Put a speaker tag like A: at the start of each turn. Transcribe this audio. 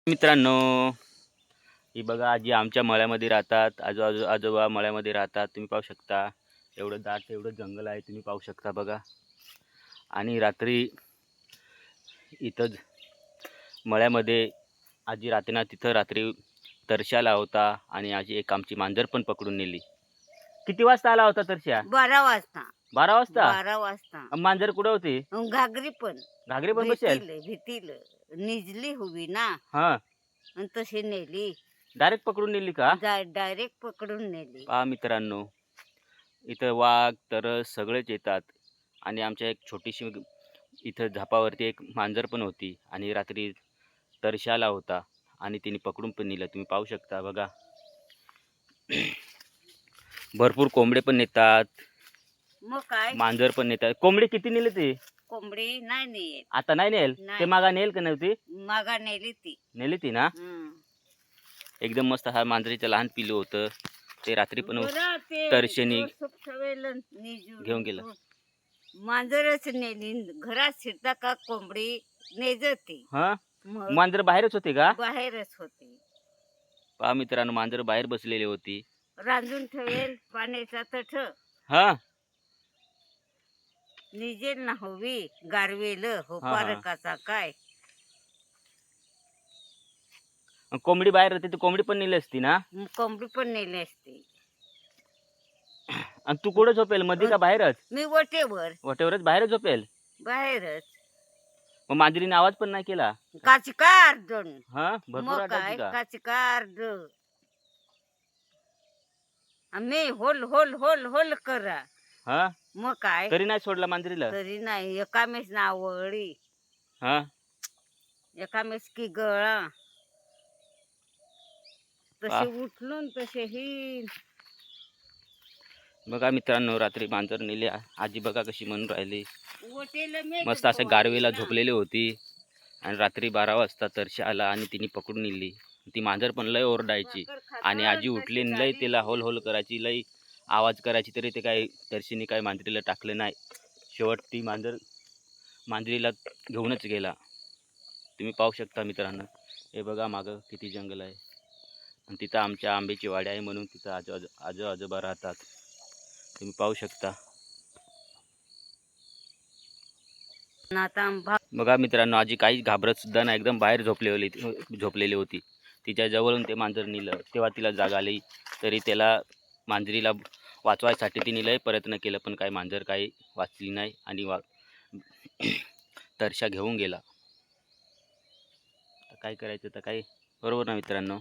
A: मित्रांनो, ही बघा आजी आमच्या मळ्यामध्ये राहतात. आजोबा मळ्यामध्ये राहतात. तुम्ही पाहू शकता एवढं दाट एवढं जंगल आहे. तुम्ही पाहू शकता बघा. आणि रात्री इथं मळ्यामध्ये आजी राहते ना, तिथं रात्री तरश्या होता आणि आजी एक आमची मांजर पण पकडून नेली. किती वाजता आला होता तरश्या?
B: 12 वाजता.
A: 12 वाजता?
B: 12 वाजता.
A: मांजर कुठं होती?
B: घागरी पण.
A: घागरी पण बसेल?
B: भीतील निजली हवी ना,
A: हा,
B: आणि तशी नेली.
A: डायरेक्ट पकडून नेली का?
B: डायरेक्ट पकडून नेली.
A: पहा मित्रांनो, इथं वाघ तरस सगळेच येतात. आणि आमच्या एक छोटीशी इथं झापावरती एक मांजर पण होती आणि रात्री तरशाला होता आणि तिने पकडून पण नेलं. तुम्ही पाहू शकता बघा. भरपूर कोंबडे पण नेतात,
B: मग काय,
A: मांजर पण नेतात. कोंबडी किती नेली ती?
B: कोंबडी नाही नेत.
A: आता नाही नेल ते? मागा नेल का नव्हती?
B: मागा नेली ती.
A: नेली ती ना. एकदम मस्त. हा मांजरीचं लहान पिलू होतं ते रात्री पण तरशेनी घेऊन गेलं.
B: मांजरच नेली. घरात शिरता का कोंबडी नेजती.
A: हा, मांजर बाहेरच होते का?
B: बाहेरच होते.
A: पहा मित्रांनो, मांजर बाहेर बसलेली होती.
B: रांजून ठेवेल पाण्याचा तठ.
A: हा,
B: निजेल ना हवी गारवेल हो पारकाचा काय.
A: कोंबडी बाहेर होती, ती कोंबडी पण नेली असती ना.
B: कोंबडी पण नेली असती.
A: आणि तू कुठं झोपेल, मध्ये का बाहेरच?
B: मी वटेवरच
A: बाहेरच झोपेल.
B: बाहेरच.
A: मग मांजरीने आवाज पण नाही केला?
B: काचिकार दोन.
A: हा, भरपूर
B: काय काचिकार मी होल होल होल होल करा.
A: हा,
B: मग काय,
A: तरी नाही सोडला मांजरीला?
B: तरी नाही. एकामेस नावळी,
A: हा,
B: एकामेस की गळा तसे उठलून तसे ही.
A: बघा मित्रांनो, रात्री मांजर नेली. आजी बघा कशी म्हणून राहिली. मस्त असं गारवेला झोपलेली होती आणि रात्री 12 वाजता तरशी आला आणि तिने पकडून नेली. ती मांजर पण लय ओरडायची आणि आजी उठली लय तिला होल होल करायची, लय आवाज करायची, तरी ते काय तरशीने काय मांजरीला टाकलं नाही. शेवट ती मांजरीला घेऊनच गेला. तुम्ही पाहू शकता मित्रांनो. हे बघा मागं किती जंगल आहे आणि तिथं आमच्या आंब्याची वाडी आहे म्हणून तिथं आजोबा राहतात. तुम्ही पाहू शकता. बघा मित्रांनो, आजी काही घाबरत सुद्धा नाही. एकदम बाहेर झोपलेली होती. तिच्या जवळून ते मांजर नेलं तेव्हा तिला जाग आली. तरी त्याला मांजरीला वाचवायसाठी तिने लय प्रयत्न केलं, पण काही मांजर काही वाचली नाही आणि तरशा घेऊन गेला. काय करायचं तर काय, बरोबर ना मित्रांनो.